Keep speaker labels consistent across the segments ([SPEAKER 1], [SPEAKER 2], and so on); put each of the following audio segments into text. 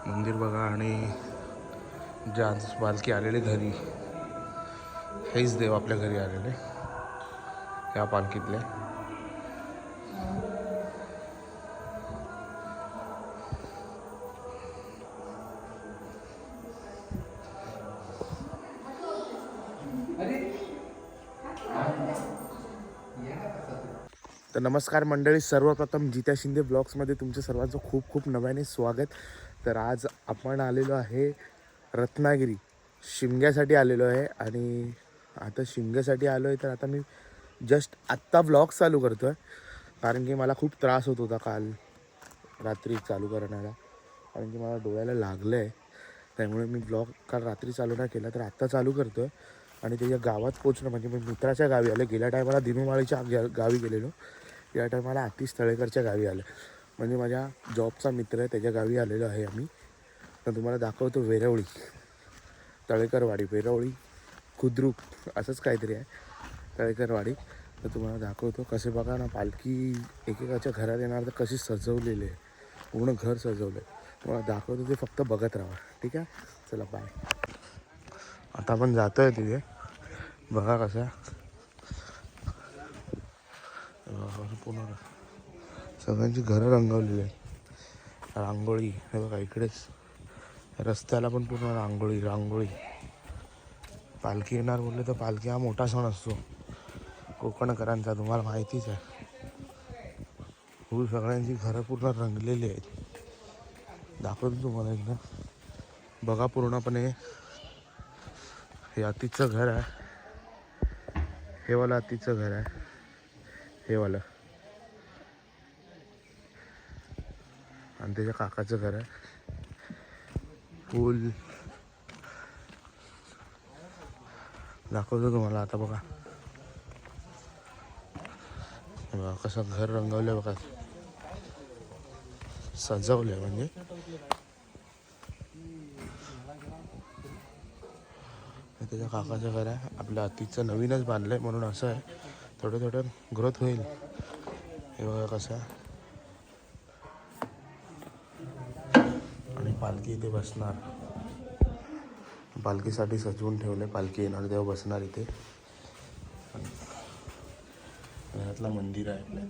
[SPEAKER 1] मंदिर बघा आणि ज्या पालखी आलेले घरी, हेच देव आपल्या घरी आलेले या पालखीतले. तर नमस्कार मंडळी, सर्वप्रथम जित्या शिंदे ब्लॉग्समध्ये तुमच्या सर्वांचं खूप खूप नव्याने स्वागत. तर आज आपण आलेलो आहे रत्नागिरी, शिमग्यासाठी आलेलो आहे. आणि आता शिमग्यासाठी आलो आहे तर आता मी जस्ट आत्ता ब्लॉग चालू करतो आहे, कारण की मला खूप त्रास होत होता काल रात्री चालू करण्याला, कारण की मला डोळ्याला लागलं आहे. त्यामुळे मी ब्लॉग काल रात्री चालू नाही केला, तर आत्ता चालू करतो आहे. आणि त्याच्या गावात पोचणं म्हणजे मी मित्राच्या गावी आलो. गेल्या टायमाला दिनुमाळीच्या गावी गेलेलो, या टायमाला आतिश तळेकरच्या गावी आलं. म्हणजे माझ्या जॉबचा मित्र आहे, त्याच्या गावी आलेलो आहे आम्ही. तर तुम्हाला दाखवतो वेरवळी, तळेकरवाडी, वेरवळी खुद्रुक असंच काहीतरी आहे, तळेकरवाडी. तर तुम्हाला दाखवतो कसे बघा ना, पालखी एकेकाच्या घरात येणार तर कशी सजवलेली आहे, पूर्ण घर सजवलं आहे. तुम्हाला दाखवतो, ते फक्त बघत राहा. ठीक आहे, चला बाय. आता आपण जातो आहे तिथे, बघा कसं पूर्ण सगळ्यांची घरं रंगवलेली आहे. रांगोळी हे बघा, इकडेच रस्त्याला पण पूर्ण रांगोळी. पालखी येणार बोलले तर पालखी हा मोठा सण असतो कोकणकरांचा, तुम्हाला माहितीच आहे. खूप सगळ्यांची घरं पूर्ण रंगलेली आहेत. दाखवतो तुम्हाला एकदा, बघा पूर्णपणे. हे आतीचं घर आहे, हे वाला आतीचं घर आहे, हे वाला. आणि त्याच्या काकाचं घर आहे. फुल दाखवतो तुम्हाला आता, बघा कसं घर रंगवलं, बघा सजवलंय. म्हणजे त्याच्या काकाचं घर आहे. आपल्या आतीचं नवीनच बांधलंय म्हणून असं आहे, थोडं ग्रोथ होईल. हे बघा कसं आहे. आणि पालखी इथे बसणार, पालखीसाठी सजवून ठेवले. पालखी येणार तेव्हा बसणार इथे. घरातला मंदिर आहे आपल्या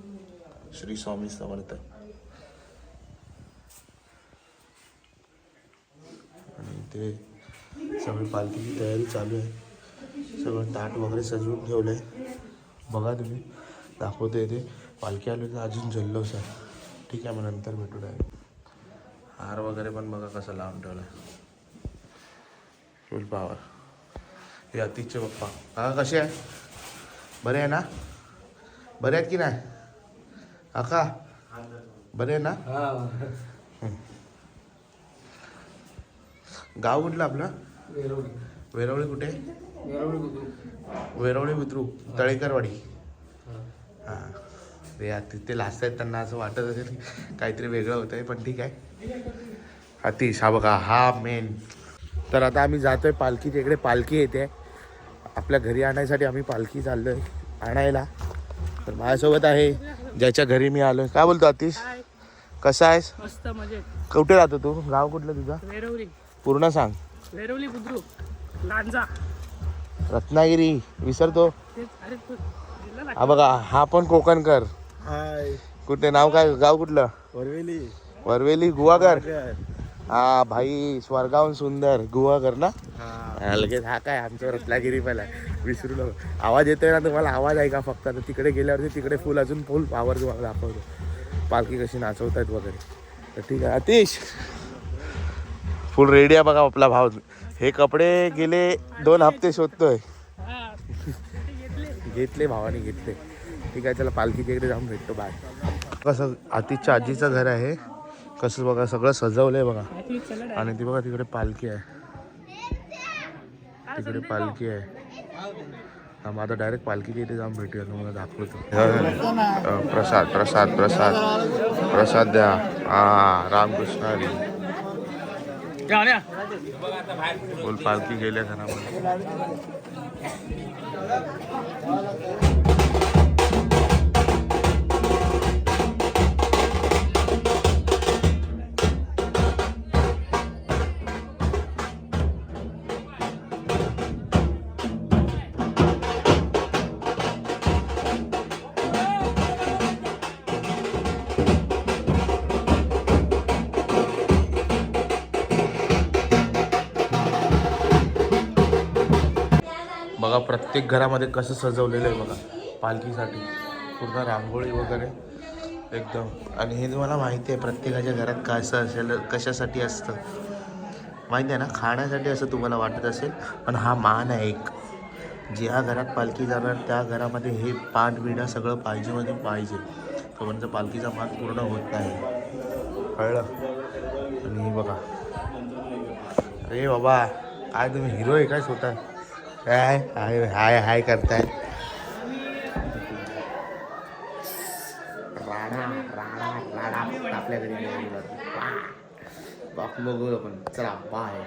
[SPEAKER 1] श्री स्वामी समर्थ. आणि ते सगळी पालखीची तयारी चालू आहे, सगळं ताट वगैरे सजवून ठेवलंय. बघा तुम्ही, दाखवतो इथे. पालखी आली तर अजून जल्लोष आहे. ठीक आहे, मग नंतर भेटू डायरेक्ट. हार वगैरे पण बघा कसं लावून ठेवलं आहे, फुल पावर. हे अतिशय पप्पा, हा कसे आहे? बरे आहे ना? बरे आहेत की नाही काका? बरे आहे ना? गाव कुठलं आपलं? वेरवळी कुठे? वेरवळी बुद्रुक, तळेकरवाडी. हां, ते तिथे लास्ट आहेत, त्यांना असं वाटत असेल की काहीतरी वेगळं होतं आहे, पण ठीक आहे. अतिश हा बघा, हा मेन. तर आता आम्ही जातोय पालखीच्या इकडे. पालखी येते आपल्या घरी आणायसाठी, आम्ही पालखी चाललोय आणायला. तर माझ्यासोबत आहे ज्याच्या घरी मी आलोय. काय बोलतो अतिश, कसा आहेस?
[SPEAKER 2] मस्त मजेत.
[SPEAKER 1] कुठे राहतो तू? गाव कुठलं तुझं?
[SPEAKER 2] वेरवली.
[SPEAKER 1] पूर्ण सांग.
[SPEAKER 2] वेरवली बुद्रुक लांजा
[SPEAKER 1] रत्नागिरी विसरतो.
[SPEAKER 2] अरे
[SPEAKER 1] हा बघा, हा पण कोकणकर.
[SPEAKER 3] हाय,
[SPEAKER 1] कुठे नाव काय, गाव कुठलं? वरवेली गुहागर. हा भाई, स्वर्गाहून सुंदर गुहागर ना. लगेच हा काय आमचं रत्नागिरी पहिला विसरू नको. आवाज येतोय ना तुम्हाला? आवाज आहे का फक्त? तर तिकडे गेल्यावरती तिकडे फुल अजून फुल पावर तुम्हाला दाखवतो, पालखी कशी नाचवतायत वगैरे. तर ठीक आहे अतिश, फुल रेडी आहे बघा आपला भाव. हे कपडे गेले 2 हप्ते शोधतोय. घेतले भावाने, घेतले. ठीक आहे, चला पालखीच्या इकडे जाऊन भेटतो. बाय. कसं आतिशच्या आजीचं घर आहे, कसं बघा सगळं सजवलंय बघा. आणि ती बघा तिकडे पालखी आहे, तिकडे पालखी आहे. हा, मग आता डायरेक्ट पालखीच्या इथे जाऊन भेटूया, तुम्हाला दाखवतो. प्रसाद प्रसाद प्रसाद प्रसाद द्या. हा, रामकृष्ण हरी. बोल, पालखी गेल्या घरामध्ये. बघा प्रत्येक घरामध्ये कसं सजवलेलं आहे बघा पालखीसाठी. पूर्ण रांगोळी वगैरे एकदम. आणि हे तुम्हाला माहिती आहे प्रत्येकाच्या घरात कसं असेल, कशासाठी असतं माहिती आहे ना? खाण्यासाठी असं तुम्हाला वाटत असेल, पण हा मान आहे एक. ज्या घरात पालखी जाणार त्या घरामध्ये हे पाट बिडा सगळं पाहिजे म्हणजे पाहिजे, तोपर्यंत पालखीचा मान पूर्ण होत नाही. कळलं? आणि हे बघा, अरे बाबा काय तुम्ही हिरो आहे काय स्वतः? काय हाय हाय हाय करताय? राणा राणा राणा आपल्या घरी बाप बघू आपण. चला बाय.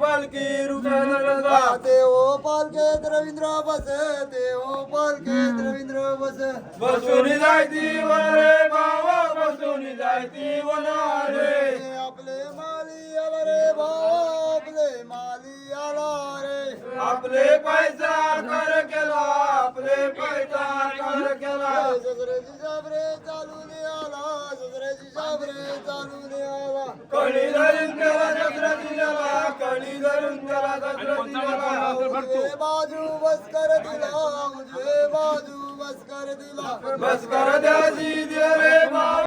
[SPEAKER 3] पालखी रुपये ओ पालखेत रवींद्र बसते ओ पालखेत रवींद्र बस बसून जायती वरे भावा बसून जायती वनारे आपले माली आला रे भावा आपले माली आला रे आपले पैसा कर केला आपले पैसा कर केला सजरेची साबरे चालून आला सजरेची साबरे चालून आला कळी धरून केला सजरेची आला कळी धरून केला सजरेची आला उजवे बाजू बस कर दिला उजवे बाजू बस कर दिला बस कर द्याची दे रे भावा.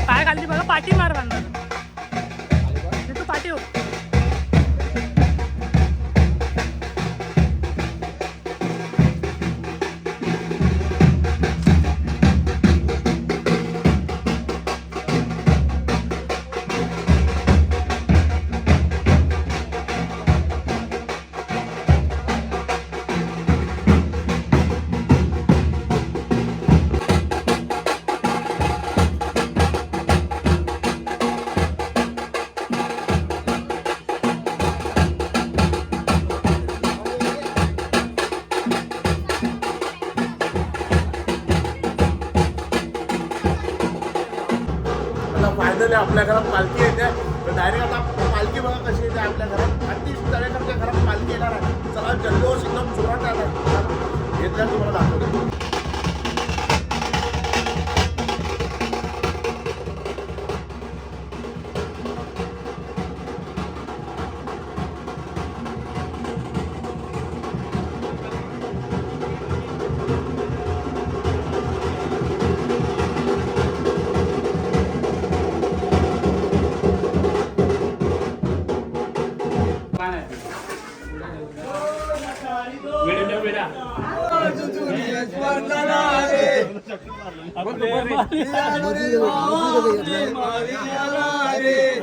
[SPEAKER 2] पाय खाली बघा, पाठी मार बांधा तू पाठी हो.
[SPEAKER 1] फायनली आपल्या घरात पालखी येते. तर डायरेक्ट आता पालखी बघा कशी येते आपल्या घरात. अगदी तळेकरच्या घरात पालखी येणार आहे. चला जल्लोष एकदम जोरात आला आहे. घेतल्या तुम्हाला दाखवतो.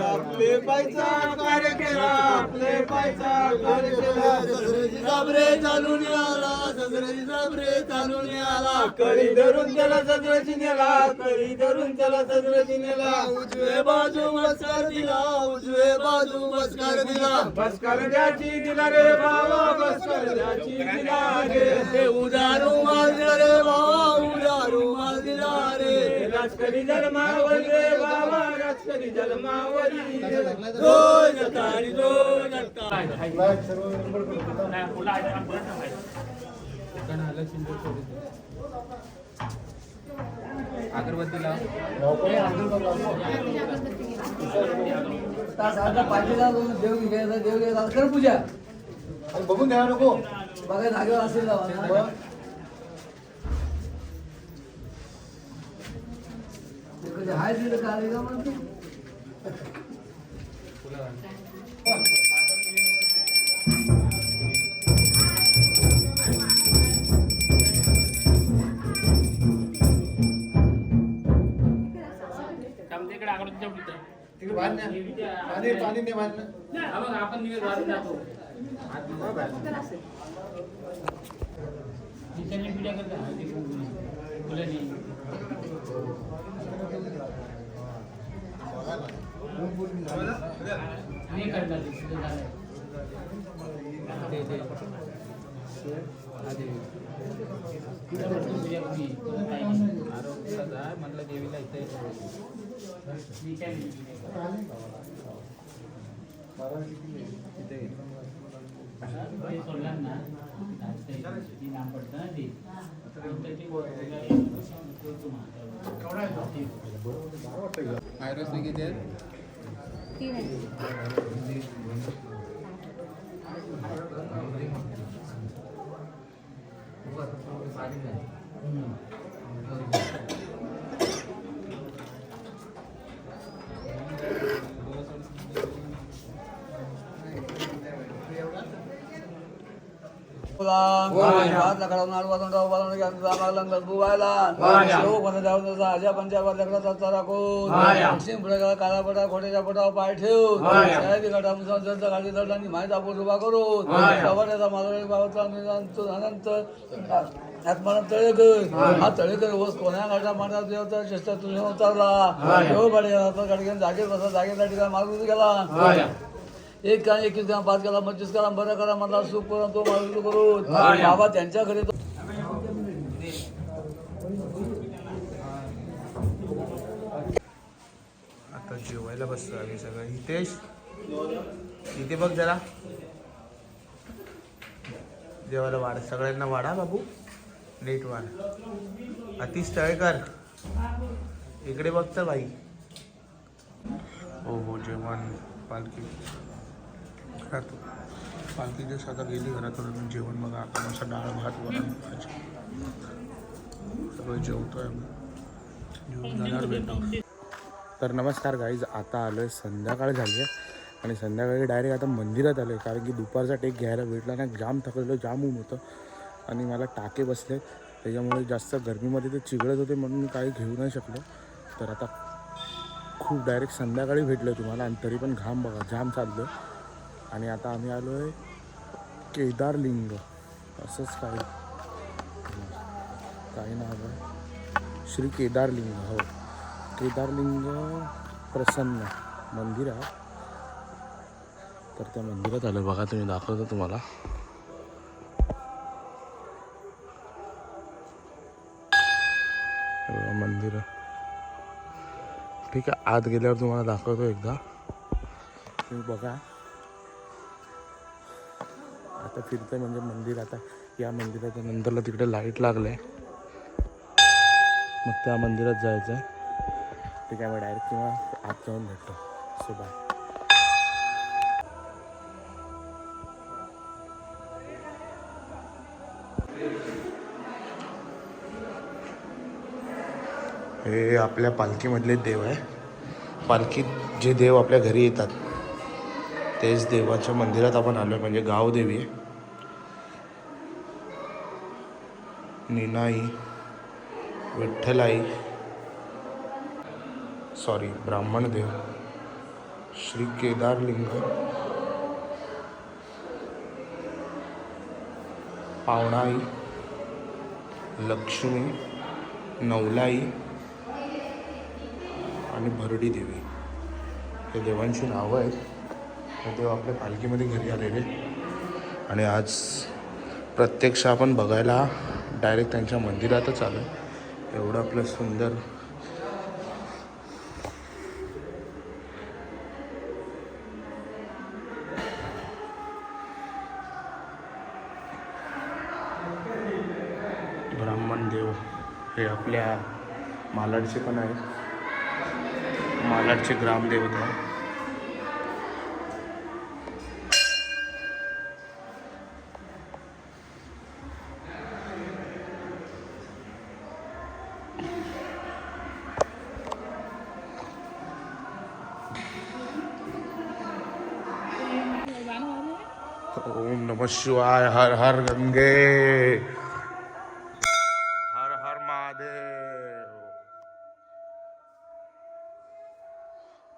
[SPEAKER 3] आपले पैसा कार्य केला आपले पैसा कार्य केला सजरेची साबरे चालून आला सजरेची साबरे चालून आला कळी धरून त्याला सजरेची नेला कळी धरून त्याला सजरेची नेला उजवे बाजू बसकर दिला उजवे बाजू बसकर दिला बसकर द्याची दिला रे बाबा बसकर द्याची दिला रे उदारू माल दिला रे बाबा उदारू माल दिला रे राजकरी जन्मावली रे बाबा राजकरी जन्मावली दोन तारी दोन
[SPEAKER 4] अगरबत्तीला देव घ्यायचा कर पूजा
[SPEAKER 3] बघून घ्या नको
[SPEAKER 4] बघा जागेवर असेल हाय तिथं काय का म्हणते
[SPEAKER 2] इकडे अगरबत्ती
[SPEAKER 3] तिकडे पाणी पाणी नाही मारलं
[SPEAKER 2] आपण निघत जातो.
[SPEAKER 4] काळापटा खोट्याच्या पोटावर पाय ठेवून गाडी दंडांनी माहीत आपण उभा करून अनंत आत्माना तळेकर हा तळेकर ओस कोण्या गाडा मांडा देवता चेष्टा तुझ्या उतरला देव गाडी घेऊन जागेत बसा जागेचा ठिकाण मारून गेला एक काम 21 काम 5 करा 25 करा बरं करा मला सुख करून तो मारून करून बाबा त्यांच्या घरी
[SPEAKER 1] आता जेवायला बसतो आम्ही सगळं. हितेश इथे बघ जरा जेवायला वाढ सगळ्यांना वाढा बाबू नीट वाढ. अतिश तळेकर इकडे बघता भाई. हो हो जेवण पालखी घरातून पालखी दिवस आता गेली घरातून जेवण बघा आता मस्त डाळ भात वरण भाजी सगळं जेवतोय आम्ही जेवण झाल्यावर भेटतो. तर नमस्कार गाईज, आता आलो आहे संध्याकाळ झाली आहे आणि संध्याकाळी डायरेक्ट आता मंदिरात आलो आहे कारण की दुपारचा टेक घ्यायला भेटला ना. जाम थकलेलं जाम ऊन होतं आणि मला टाके बसले त्याच्यामुळे जास्त गरमीमध्ये ते चिघळत होते म्हणून मी काही घेऊ नाही शकलो. तर आता खूप डायरेक्ट संध्याकाळी भेटलो आहे तुम्हाला आणि तरी पण घाम बघा जाम चाललो आहे. आणि आता आम्ही आलो आहे केदारलिंग असंच काही नाव आहे श्री केदारलिंग. हो केदारलिंग प्रसन्न मंदिर आहे. तर त्या मंदिरात आलं बघा तुम्ही दाखवतो तुम्हाला. मंदिर ठीक आहे आत गेल्यावर तुम्हाला दाखवतो एकदा तुम्ही बघा. आता फिरतंय म्हणजे मंदिर. आता या मंदिराच्या नंतरला तिकडे लाईट लागले मग त्या मंदिरात जायचं आहे. ठीक आहे मग डायरेक्ट किंवा आत जाऊन भेटतो. So bye. हे आपल्या पालखीमधले देव आहे. पालखीत जे देव आपल्या घरी येतात तेच देवाच्या मंदिरात आपण आलो आहे. म्हणजे गावदेवी आहे. निनाई विठ्ठलाई सॉरी ब्राह्मणदेव श्री केदारलिंग पावणाई लक्ष्मी नवलाई आणि भरडी देवी हे देवांची नावं आहेत. हे देव आपल्या पालखीमध्ये घरी आलेले आणि आज प्रत्यक्ष आपण बघायला डायरेक्ट त्यांच्या मंदिरातच आलो. एवढं आपलं सुंदर ब्राह्मण देव हे आपल्या मालाडचे पण आहेत. मालाडचे ग्रामदेवता ओम नमः शिवाय. हर हर गंगे हर हर महादेव.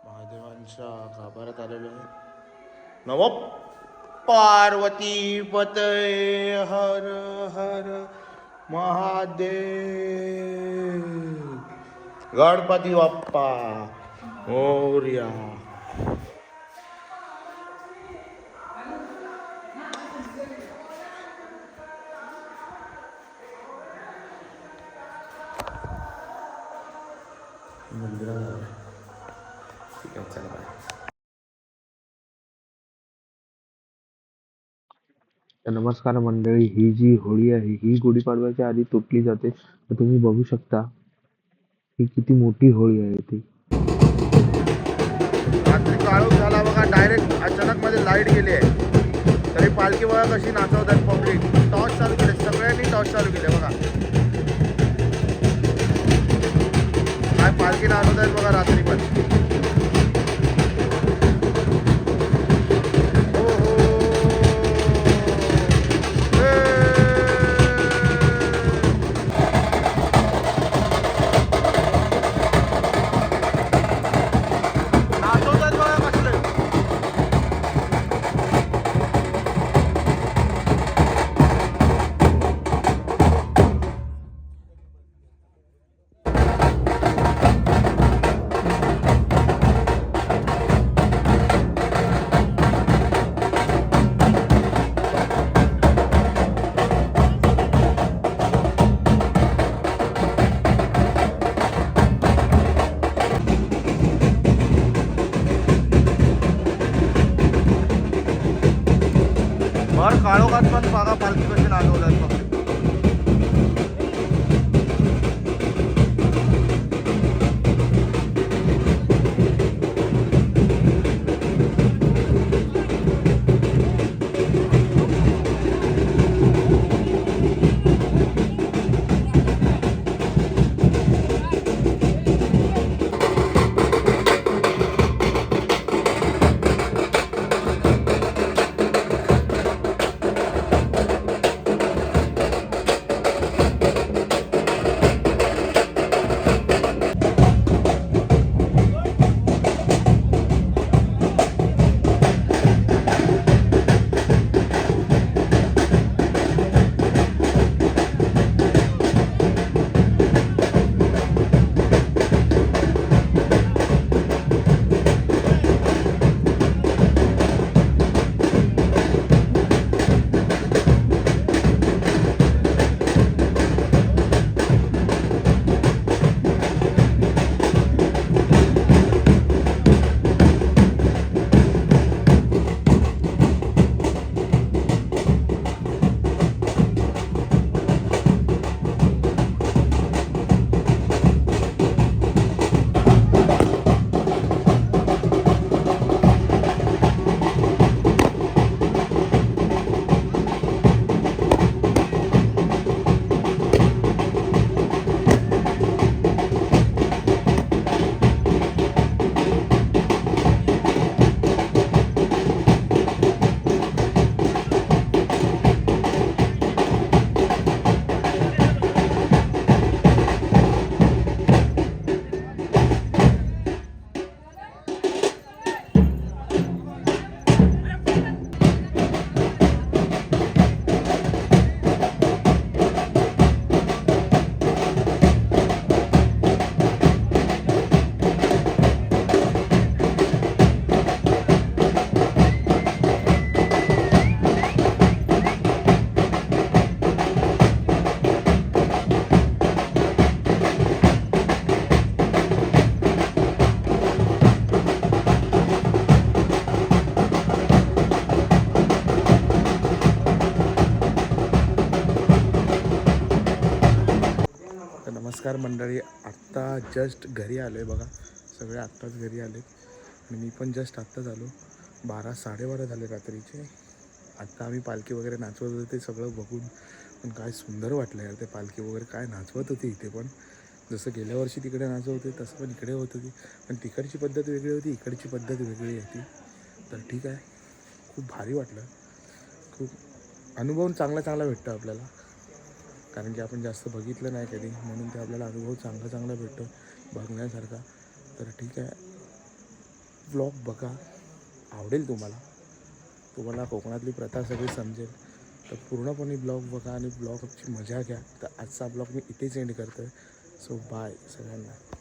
[SPEAKER 1] महादेवांच्या गाभाऱ्यात आलेलो आहे. नव पार्वती पतये हर हर महादेव. गणपती बाप्पा मोरया. मंदिरात आलो. ठीक आहे, चला बाय. तर नमस्कार मंडळी, ही जी होळी आहे ही गुढीपाडव्याच्या आधी तुटली जाते. तर तुम्ही बघू शकता ही किती मोठी होळी आहे ती. रात्री काळोख झाला बघा, डायरेक्ट अचानक मध्ये लाईट गेली आहे. तरी पालखी बघा कशी नाचवतात पब्लिक. टॉर्च चालू केले, सगळ्यांनी टॉर्च चालू केले बघा. काय पालखी नाचवत आहेत बघा रात्री पण. भर काळोखात पण बघा पालखी कशी नाचवतात बघा. नमस्कार मंडळी, आत्ता जस्ट घरी आलो आहे बघा. सगळे आत्ताच घरी आले आणि मी पण जस्ट आत्ताच आलो. 12-12:30 झाले रात्रीचे. आत्ता आम्ही पालखी वगैरे नाचवत होते ते सगळं बघून पण काय सुंदर वाटलं यार. ते पालखी वगैरे काय नाचवत होती इथे पण. जसं गेल्या वर्षी तिकडे नाचवत होते तसं पण इकडे होत होती. पण तिकडची पद्धत वेगळी होती, इकडची पद्धत वेगळी होती. तर ठीक आहे, खूप भारी वाटलं. खूप अनुभव चांगला भेटतो आपल्याला, कारण की आपण जास्त बघितलं नाही कधी, म्हणून ते आपल्याला अनुभव चांगला भेटतो बघण्यासारखा. तर ठीक आहे, व्लॉग बघा, आवडेल तुम्हाला कोकणातली प्रथा सगळी समजेल. तर पूर्णपणे ब्लॉग बघा आणि ब्लॉगची मजा घ्या. तर आजचा ब्लॉग मी इथेच एंड करतो आहे. सो बाय सगळ्यांना.